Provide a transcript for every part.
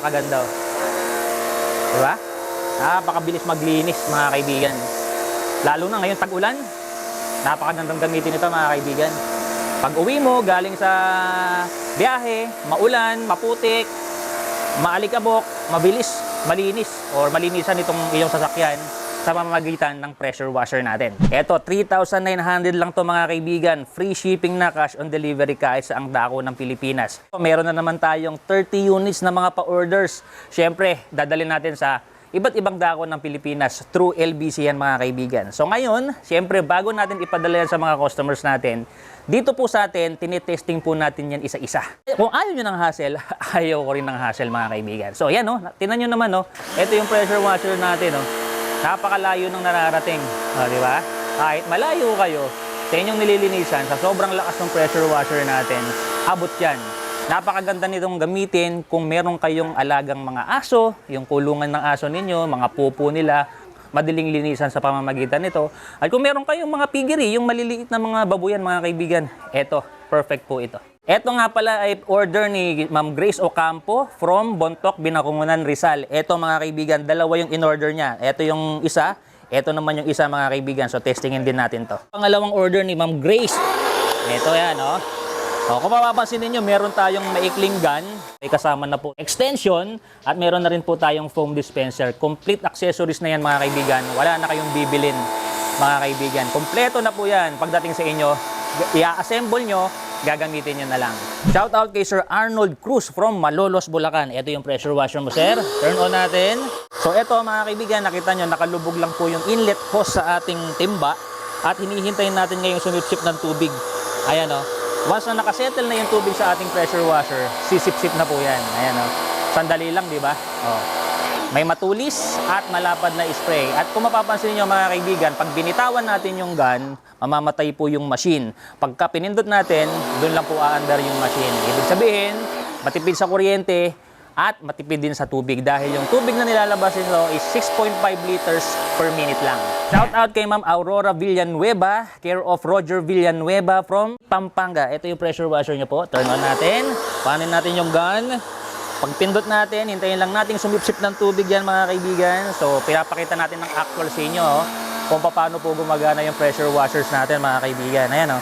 napakaganda. Diba? Napakabilis maglinis mga kaibigan. Lalo na ngayon tag-ulan, napakagandang gamitin ito mga kaibigan. Pag uwi mo galing sa biyahe, maulan, maputik, maalikabok, mabilis, malinis or malinisan itong iyong sasakyan sa pamamagitan ng pressure washer natin. Ito, 3,900 lang to mga kaibigan. Free shipping na, cash on delivery kahit sa ang dako ng Pilipinas. Meron na naman tayong 30 units na mga pa-orders. Siyempre, dadalhin natin sa iba't ibang dako ng Pilipinas through LBC yan mga kaibigan. So ngayon, siyempre bago natin ipadala yan sa mga customers natin, dito po sa atin, tinitesting po natin yan isa-isa. Kung ayaw nyo ng hassle, ayaw ko rin ng hassle mga kaibigan. So yan tinan nyo naman ito yung pressure washer natin Napakalayo ng nararating, di ba? Kahit malayo kayo sa inyong nililinisan, sa sobrang lakas ng pressure washer natin, abot yan. Napakaganda nitong gamitin kung meron kayong alagang mga aso, yung kulungan ng aso ninyo, mga pupo nila, madaling linisan sa pamamagitan nito. At kung meron kayong mga piggery, yung maliliit na mga babuyan mga kaibigan, eto, perfect po ito. Eto nga pala ay order ni Ma'am Grace Ocampo from Bontoc, Binangonan, Rizal. Eto mga kaibigan, dalawa yung in-order niya. Eto yung isa, eto naman yung isa mga kaibigan. So testingin din natin to. Pangalawang order ni Ma'am Grace. Eto yan So, kung mapapansin niyo, meron tayong maikling gun, may kasama na po extension, at meron na rin po tayong foam dispenser. Complete accessories na yan mga kaibigan. Wala na kayong bibilin mga kaibigan. Kompleto na po yan pagdating sa inyo. I-assemble nyo, gagamitin nyo na lang. Shout out kay Sir Arnold Cruz from Malolos, Bulacan. Ito yung pressure washer mo, sir. Turn on natin. So ito mga kaibigan, nakita nyo, nakalubog lang po yung inlet hose sa ating timba at hinihintayin natin ngayong sumipsip ng tubig. Ayan Once na nakasettle na yung tubig sa ating pressure washer, sisip-sip na po yan. Ayan Sandali lang, di ba? May matulis at malapad na spray. At kung mapapansin niyo mga kaibigan, pag binitawan natin yung gun, mamamatay po yung machine. Pagka pinindot natin, doon lang po aandar yung machine. Ibig sabihin, matipid sa kuryente at matipid din sa tubig dahil yung tubig na nilalabas nito is 6.5 liters per minute lang. Shout out kay Ma'am Aurora Villanueva, care of Roger Villanueva from Pampanga. Ito yung pressure washer niyo po. Turn on natin. Panin natin yung gun. Pag pindot natin, hintayin lang natin sumipsip ng tubig yan mga kaibigan. So, pinapakita natin ng actual sa inyo kung paano po gumagana yung pressure washers natin mga kaibigan. Ayan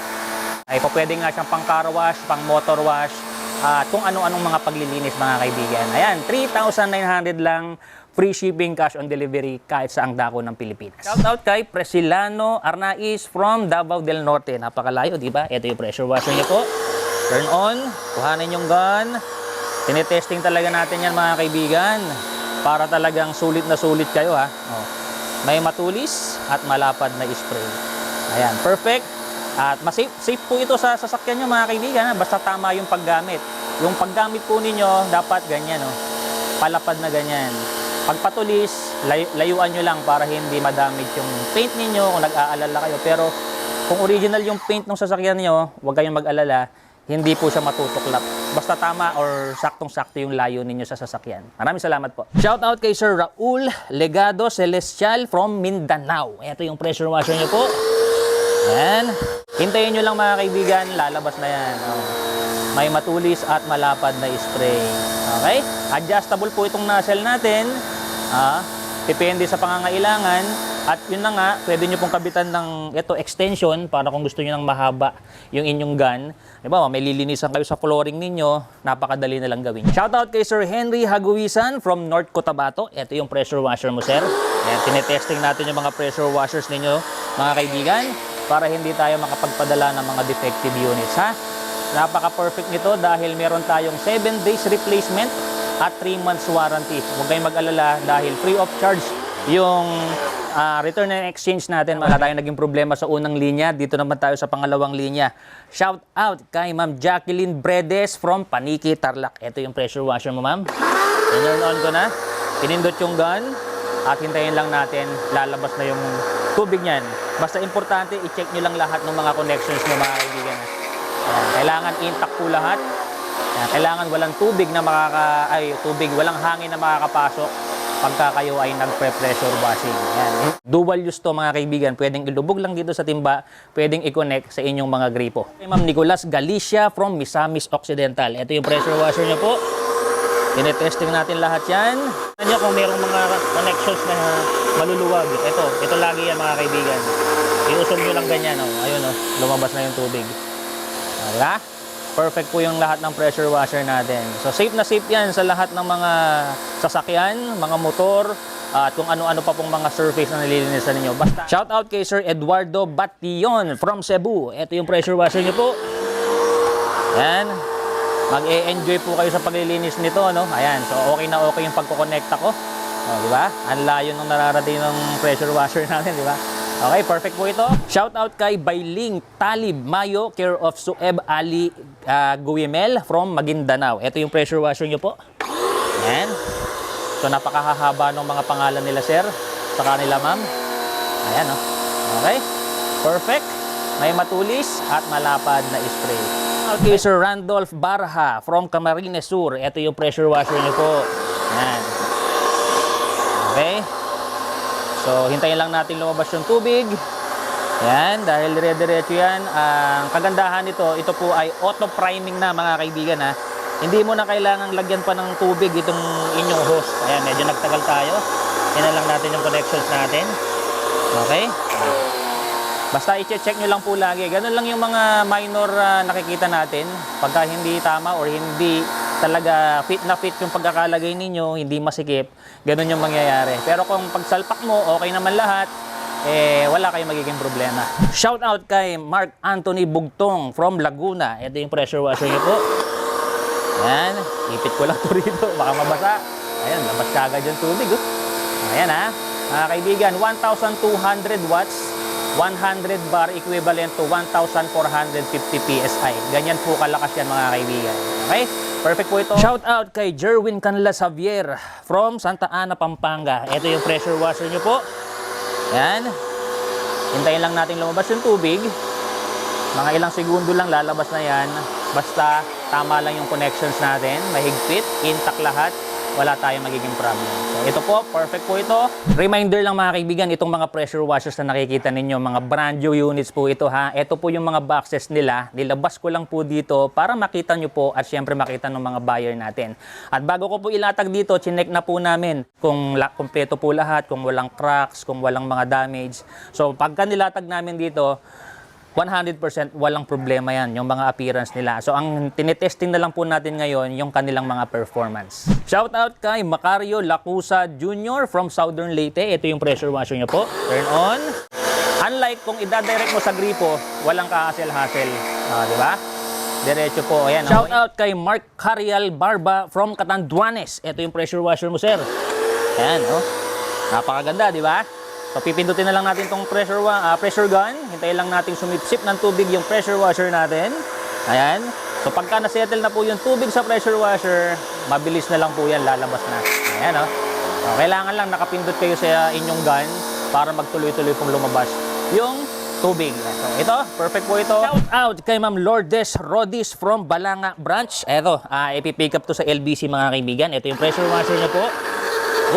Ay pwede nga siyang pang car wash, pang motor wash, at kung ano-anong mga paglilinis mga kaibigan. Ayan, 3,900 lang, free shipping, cash on delivery kahit sa ang dako ng Pilipinas. Shout out kay Presilano Arnaiz from Davao del Norte. Napakalayo, di ba? Ito yung pressure washer niyo po. Turn on, kuhanin yung gun. Tinetesting talaga natin yan mga kaibigan para talagang sulit na sulit kayo May matulis at malapad na spray. Ayan, perfect. At safe po ito sa sasakyan nyo mga kaibigan basta tama yung paggamit. Yung paggamit po ninyo dapat ganyan palapad na ganyan. Pagpatulis, layuan nyo lang para hindi madamage yung paint ninyo kung nag-aalala kayo. Pero kung original yung paint ng sasakyan nyo, huwag kayong mag-alala. Hindi po siya matutuklap. Basta tama or saktong-sakto yung layo ninyo sa sasakyan. Maraming salamat po. Shout out kay Sir Raul Legado Celestial from Mindanao. Ito yung pressure washer nyo po. Ayan. Hintayin nyo lang mga kaibigan, lalabas na yan. May matulis at malapad na spray. Okay? Adjustable po itong nozzle natin. Depende sa pangangailangan. At yun na nga, pwede nyo pong kabitan ng extension para kung gusto nyo ng mahaba yung inyong gun. Diba, may lilinisan kayo sa flooring ninyo, napakadali na lang gawin. Shoutout kay Sir Henry Haguisan from North Cotabato. Ito yung pressure washer mo, sir. Ayan, tinetesting natin yung mga pressure washers ninyo, mga kaibigan, para hindi tayo makapagpadala ng mga defective units, Napaka-perfect nito dahil meron tayong 7 days replacement at 3 months warranty. Huwag kayong mag-alala dahil free of charge yung return and exchange natin. Wala tayong naging problema sa unang linya. Dito naman tayo sa pangalawang linya. Shout out kay Ma'am Jacqueline Bredes from Paniki, Tarlac. Ito yung pressure washer mo, ma'am. Turn on ko na. Pinindot yung gun. At hintayin lang natin, lalabas na yung tubig niyan. Basta importante, i-check nyo lang lahat ng mga connections nyo mga kaibigan. Kailangan intact po lahat. Kailangan walang tubig na walang hangin na makakapasok pagka kayo ay nagpe-pressure washing. Ayan. Dual use to mga kaibigan. Pwedeng ilubog lang dito sa timba, pwedeng i-connect sa inyong mga gripo. Ma'am Nicolas Galicia from Misamis Occidental. Ito yung pressure washer niyo po. Tinetesting natin lahat yan. Tignan nyo kung mayroong mga connections na maluluwag. Ito lagi yan mga kaibigan. Iusog nyo lang ganyan. Oh. Ayun, oh, lumabas na yung tubig. Diba? Perfect po yung lahat ng pressure washer natin. So safe na safe yan sa lahat ng mga sasakyan, mga motor, at kung ano-ano pa pong mga surface na nililinisan ninyo. Basta, shout out kay Sir Eduardo Bation from Cebu. Ito yung pressure washer nyo po. Yan. Mag-e-enjoy po kayo sa paglilinis nito, no? Ayan, so okay na okay yung pagko-connecta ko. Oh, di ba? Ang layo nung nararating ng pressure washer natin, di ba? Okay, perfect po ito. Shout out kay Bailing Talib Mayo, care of Sueb Ali Guimel from Maguindanao. Ito yung pressure washer nyo po. Ayan. So napakahahaba ng mga pangalan nila, sir, sa kanila, ma'am. Ayan, oh. Okay. Perfect. May matulis at malapad na spray. Okay, Sir Randolph Barha from Camarines Sur. Ito yung pressure washer niyo po. Ayan. Okay. So, hintayin lang natin lumabas yung tubig. Ayan, dahil dire-diretso yan. Ang kagandahan nito, ito po ay auto-priming na mga kaibigan, ha. Hindi mo na kailangang lagyan pa ng tubig itong inyong hose. Ayan, medyo nagtagal tayo. Tingnan lang natin yung connections natin. Okay. Basta i-check nyo lang po lagi. Ganun lang yung mga minor nakikita natin. Pagka hindi tama or hindi talaga fit na fit yung pagkakalagay ninyo, hindi masikip, ganun yung mangyayari. Pero kung pagsalpak mo, okay naman lahat, wala kayong magiging problema. Shout out kay Mark Anthony Bugtong from Laguna. Ito yung pressure washer nyo po. Ayan, ipit ko lang to rito, baka mabasa. Ayan, labas kagad yung tubig. Oh. Ayan, ha. Mga kaibigan, 1,200 watts. 100 bar equivalent to 1,450 PSI. Ganyan po kalakas yan mga kaibigan. Okay? Perfect po ito. Shout out kay Jerwin Canla Xavier from Santa Ana, Pampanga. Ito yung pressure washer nyo po. Yan. Hintayin lang natin lumabas yung tubig. Mga ilang segundo lang lalabas na yan. Basta tama lang yung connections natin. Mahigpit, intact lahat. Wala tayong magiging problem. So ito po, perfect po ito. Reminder lang mga kaibigan, itong mga pressure washers na nakikita ninyo, mga brand new units po ito, ha. Ito po yung mga boxes nila. Nilabas ko lang po dito para makita nyo po at syempre makita ng mga buyer natin. At bago ko po ilatag dito, chinek na po namin kung kompleto po lahat, kung walang cracks, kung walang mga damage. So pagka nilatag namin dito, 100% walang problema yan, yung mga appearance nila. So, ang tinetesting na lang po natin ngayon, yung kanilang mga performance. Shout out kay Macario Lacusa Jr. from Southern Leyte. Ito yung pressure washer niya po. Turn on. Unlike kung idadirect mo sa gripo, walang ka-hassle-hassle. Di ba? Diretso po. Ayan. Shout out kay Mark Carial Barba from Catanduanes. Ito yung pressure washer mo, sir. Ayan, oh. Napakaganda, di ba? So, pipindutin na lang natin itong pressure gun. Hintayin lang natin sumipsip ng tubig yung pressure washer natin. Ayan. So, pagka nasettle na po yung tubig sa pressure washer, mabilis na lang po yan, lalabas na. Ayan, oh. So, kailangan lang nakapindot kayo sa inyong gun para magtuloy-tuloy pong lumabas yung tubig. So, ito, perfect po ito. Shout out kay Ma'am Lourdes Rodis from Balanga Branch. Ito, ipipick up to sa LBC mga kaibigan. Ito yung pressure washer niya po.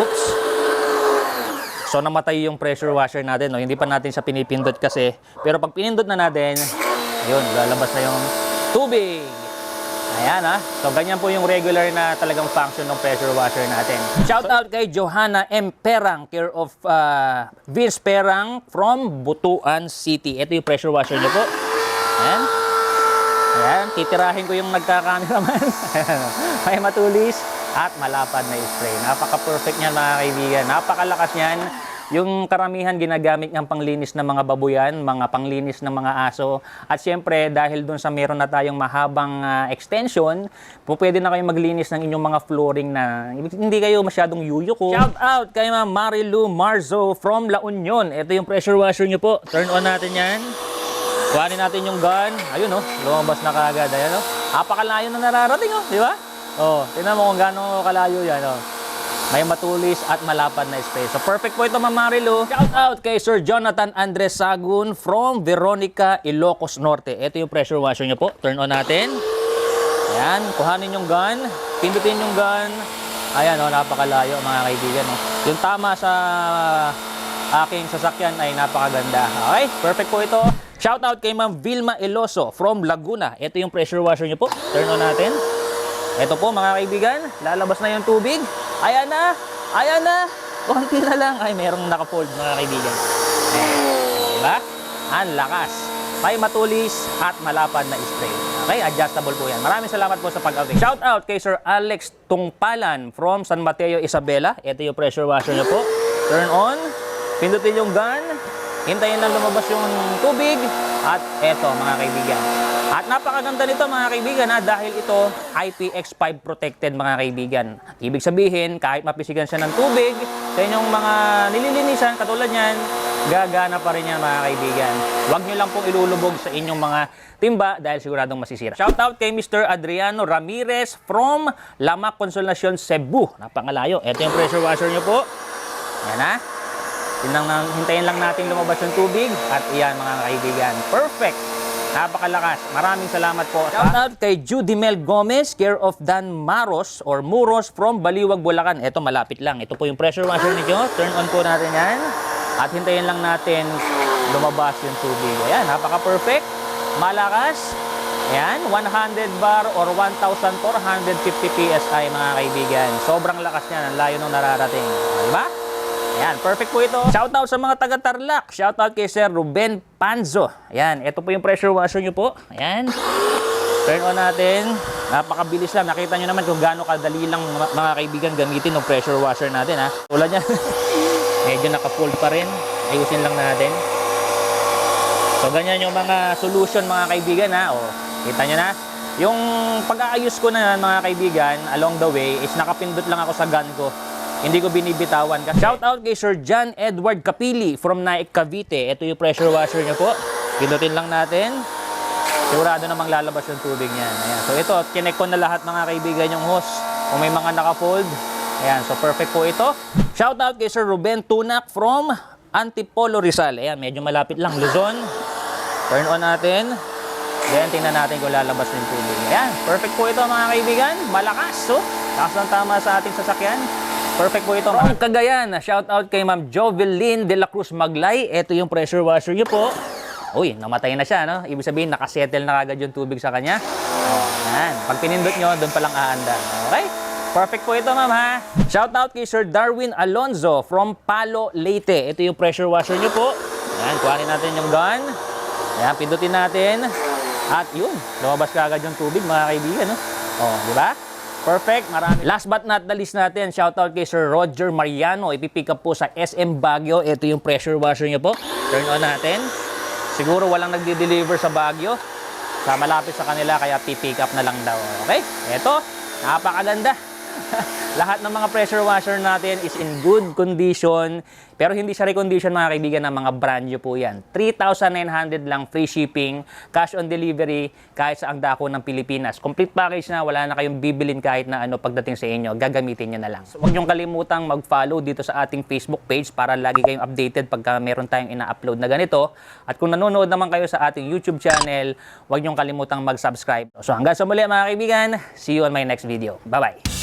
Oops. So namatay yung pressure washer natin, no? Hindi pa natin siya pinipindot kasi. Pero pag pinindot na natin, ayun, lalabas na yung tubig. Ayan, ha. So ganyan po yung regular na talagang function ng pressure washer natin. Shout out kay Johanna M. Perang, care of Vince Perang from Butuan City. Ito yung pressure washer niyo po. Ayan. Ayan, titirahin ko yung nagka-cameraman. May matulis at malapad na spray. Napaka-perfect niyan mga kaibigan. Napakalakas niyan. Yung karamihan ginagamit niyang panglinis ng mga babuyan, mga panglinis ng mga aso. At syempre, dahil dun sa meron na tayong mahabang extension, pwede na kayong maglinis ng inyong mga flooring na hindi kayo masyadong yuyuko. Shout out kay Ma'am Marilu Marzo from La Union. Ito yung pressure washer niyo po. Turn on natin yan. Kuhanin natin yung gun. Ayun, oh, lumabas na kagad. Ayan, oh. Napakalayo na nararating, oh, di ba? Oh, tingnan mo kung gaano kalayo yan, oh. May matulis at malapad na spray. So perfect po ito, Ma'am Marilu. Shout out kay Sir Jonathan Andres Sagun from Veronica, Ilocos Norte. Ito yung pressure washer niyo po. Turn on natin. Ayan, kuhanin yung gun. Pindutin yung gun. Ayan, oh, napakalayo mga kaibigan, oh. Yung tama sa aking sasakyan ay napakaganda. Okay, perfect po ito. Shout out kay Ma'am Vilma Eloso from Laguna. Ito yung pressure washer niyo po. Turn on natin. Ito po mga kaibigan, lalabas na yung tubig. Ayan na, ayan na. Konti na lang. Ay, merong naka-fold mga kaibigan. Diba? Ang lakas. May matulis at malapad na spray. Okay, adjustable po yan. Maraming salamat po sa pag-avail. Shout out kay Sir Alex Tungpalan from San Mateo, Isabela. Ito yung pressure washer nyo po. Turn on. Pindutin yung gun. Hintayin lang lumabas yung tubig. At eto mga kaibigan. At napakaganda nito mga kaibigan dahil ito IPX5 protected mga kaibigan. Ibig sabihin kahit mapisigan siya ng tubig sa inyong mga nililinisan katulad niyan, gagana pa rin yan mga kaibigan. Huwag nyo lang pong ilulubog sa inyong mga timba dahil siguradong masisira. Shoutout kay Mr. Adriano Ramirez from Lamac Consolacion, Cebu. Napakalayo. Ito yung pressure washer nyo po. Yan ha. Hintayin lang natin lumabas yung tubig at iyan mga kaibigan. Perfect! Napakalakas. Maraming salamat po. Shoutout kay Judy Mel Gomez, care of Dan Maros or Muros from Baliwag, Bulacan. Ito malapit lang. Ito po yung pressure washer niyo. Turn on po natin yan. At hintayin lang natin lumabas yung tubig. Ayan, napaka-perfect. Malakas. Ayan, 100 bar or 1,450 PSI mga kaibigan. Sobrang lakas niyan. Ang layo nung nararating. Diba? Ayan, perfect po ito. Shoutout sa mga taga-Tarlac. Shoutout kay Sir Ruben Panzo. Ayan, ito po yung pressure washer nyo po. Ayan. Turn on natin. Napakabilis lang. Nakita nyo naman kung gaano kadali lang mga kaibigan gamitin ng pressure washer natin ha. Tulad niya. Medyo naka-fold pa rin. Ayusin lang natin. So, ganyan yung mga solution mga kaibigan ha. O, kita nyo na. Yung pag-aayos ko na mga kaibigan along the way is nakapindot lang ako sa gun ko. Hindi ko binibitawan. Shout out kay Sir John Edward Capili from Naik, Cavite. Ito yung pressure washer nyo po. Pindutin lang natin. Sigurado namang lalabas yung tubig niyan. Ayan. So ito, kinect ko na lahat mga kaibigan yung hose. Kung may mga naka-fold. Ayan, so perfect po ito. Shout out kay Sir Ruben Tunak from Antipolo, Rizal. Ayan, medyo malapit lang. Luzon. Turn on natin. Then, tingnan natin kung lalabas yung tubig. Ayan, perfect po ito mga kaibigan. Malakas, so. Takas ng tama sa ating sasakyan. Perfect po ito. From Cagayan, shout out kay Ma'am Jovelyn de la Cruz Maglay. Ito yung pressure washer nyo po. Uy, namatay na siya, no? Ibig sabihin, nakasettle na kagad yung tubig sa kanya. Oh, yan. Pag pinindot nyo, doon palang aandar. Okay? Perfect po ito, ma'am, ha? Shout out kay Sir Darwin Alonzo from Palo, Leyte. Ito yung pressure washer nyo po. Yan, kuhanin natin yung gun. Yan, pindutin natin. At yun, lumabas kagad yung tubig, mga kaibigan, no? Oh, di ba? Perfect, marami. Last but not the least natin, shoutout kay Sir Roger Mariano. Ipipick up po sa SM Baguio. Ito yung pressure washer niyo po. Turn on natin. Siguro walang nagde-deliver sa Baguio. Sa malapit sa kanila, kaya pipick up na lang daw. Okay? Ito, napakaganda. Lahat ng mga pressure washer natin is in good condition. Pero hindi siya recondition mga kaibigan ng mga brand new po yan. 3,900 lang free shipping, cash on delivery kahit sa ang dako ng Pilipinas. Complete package na, wala na kayong bibilin kahit na ano pagdating sa inyo, gagamitin nyo na lang. So, huwag niyong kalimutang mag-follow dito sa ating Facebook page para lagi kayong updated pagka meron tayong ina-upload na ganito. At kung nanonood naman kayo sa ating YouTube channel, huwag niyong kalimutang mag-subscribe. So hanggang sa muli mga kaibigan, see you on my next video. Bye-bye!